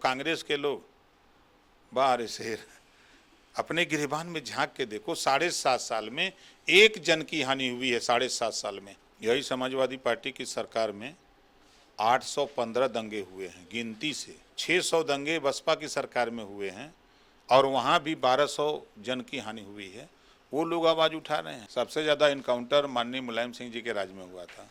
कांग्रेस के लोग बाहर शेर अपने गिरबान में झांक के देखो, 7.5 साल में एक जन की हानि हुई है। 7.5 साल में यही समाजवादी पार्टी की सरकार में 815 दंगे हुए हैं गिनती से। 600 दंगे बसपा की सरकार में हुए हैं और वहाँ भी 1200 जन की हानि हुई है। वो लोग आवाज़ उठा रहे हैं। सबसे ज़्यादा इनकाउंटर माननीय मुलायम सिंह जी के राज में हुआ था,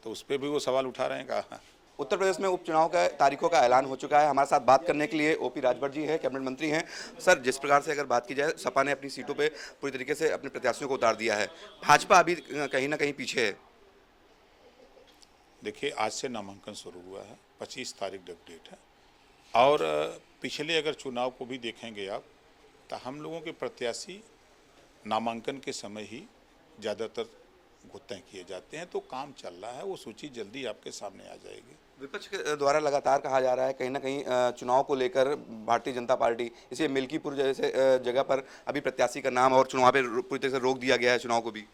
तो उस पर भी वो सवाल उठा रहे हैं। कहा उत्तर प्रदेश में उपचुनाव का तारीखों का ऐलान हो चुका है। हमारे साथ बात करने के लिए ओपी राजभर जी हैं, कैबिनेट मंत्री हैं। सर, जिस प्रकार से अगर बात की जाए, सपा ने अपनी सीटों पे पूरी तरीके से अपने प्रत्याशियों को उतार दिया है, भाजपा अभी कहीं ना कहीं पीछे है। देखिए, आज से नामांकन शुरू हुआ है, 25 तारीख डेट है। और पिछले अगर चुनाव को भी देखेंगे आप, तो हम लोगों के प्रत्याशी नामांकन के समय ही ज़्यादातर तय किए जाते हैं। तो काम चल रहा है, वो सूची जल्दी आपके सामने आ जाएगी। विपक्ष के द्वारा लगातार कहा जा रहा है कहीं ना कहीं चुनाव को लेकर भारतीय जनता पार्टी, इसे मिल्कीपुर जैसे जगह पर अभी प्रत्याशी का नाम और चुनाव पे पूरी तरह से रोक दिया गया है। चुनाव को भी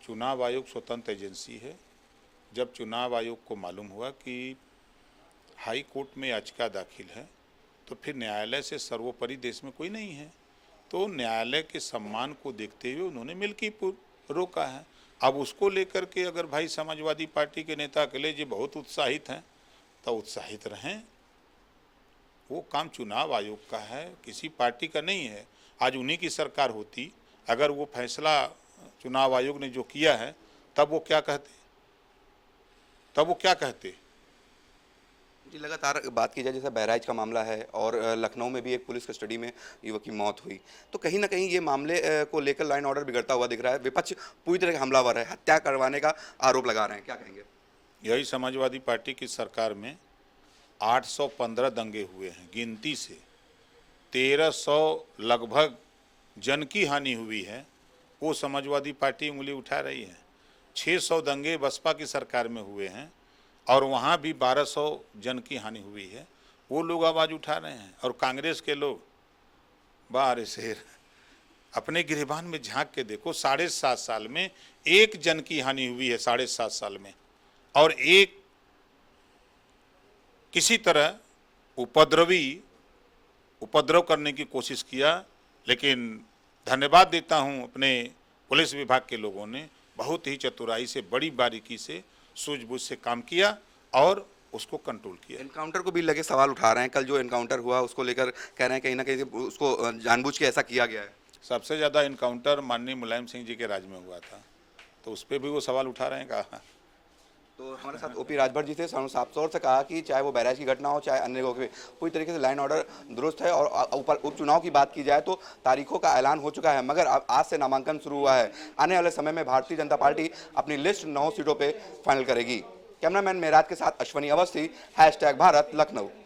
चुनाव आयोग स्वतंत्र एजेंसी है। जब चुनाव आयोग को मालूम हुआ कि हाई कोर्ट में याचिका दाखिल है, तो फिर न्यायालय से सर्वोपरि देश में कोई नहीं है, तो न्यायालय के सम्मान को देखते हुए उन्होंने मिल्कीपुर रोका है। अब उसको लेकर के अगर भाई समाजवादी पार्टी के नेता अखिलेश जी बहुत उत्साहित हैं, तो उत्साहित रहें। वो काम चुनाव आयोग का है, किसी पार्टी का नहीं है। आज उन्हीं की सरकार होती, अगर वो फैसला चुनाव आयोग ने जो किया है, तब वो क्या कहते। जी, लगातार बात की जाए, जैसे बहराइच का मामला है और लखनऊ में भी एक पुलिस कस्टडी में युवक की मौत हुई, तो कहीं ना कहीं ये मामले को लेकर लाइन ऑर्डर बिगड़ता हुआ दिख रहा है। विपक्ष पूरी तरह हमलावर है, हत्या करवाने का आरोप लगा रहे हैं, क्या कहेंगे? यही समाजवादी पार्टी की सरकार में 815 दंगे हुए हैं गिनती से। 1300 लगभग जन की हानि हुई है, वो समाजवादी पार्टी उंगली उठा रही है। 600 दंगे बसपा की सरकार में हुए हैं और वहाँ भी 1200 जन की हानि हुई है। वो लोग आवाज़ उठा रहे हैं। और कांग्रेस के लोग बाहर शेर अपने गिरबान में झांक के देखो, 7.5 साल में एक जन की हानि हुई है। 7.5 साल में, और एक किसी तरह उपद्रव करने की कोशिश किया। लेकिन धन्यवाद देता हूं अपने पुलिस विभाग के लोगों ने, बहुत ही चतुराई से, बड़ी बारीकी से, सूझबूझ से काम किया और उसको कंट्रोल किया। एनकाउंटर को भी लगे सवाल उठा रहे हैं। कल जो एनकाउंटर हुआ उसको लेकर कह रहे हैं कहीं ना कहीं उसको जानबूझ के ऐसा किया गया है। सबसे ज़्यादा एनकाउंटर माननीय मुलायम सिंह जी के राज में हुआ था, तो उस पर भी वो सवाल उठा रहे हैं। कहा तो हमारे साथ ओपी राजभर जी थे, साफ तौर से कहा कि चाहे वो बहराइच की घटना हो, चाहे अन्य जगहों की, पूरी तरीके से लाइन ऑर्डर दुरुस्त है। और ऊपर उपचुनाव की बात की जाए तो तारीखों का ऐलान हो चुका है, मगर अब आज से नामांकन शुरू हुआ है। आने वाले समय में भारतीय जनता पार्टी अपनी लिस्ट 9 सीटों पर फाइनल करेगी। कैमरामैन मेराज के साथ अश्वनी अवस्थी, #भारत लखनऊ।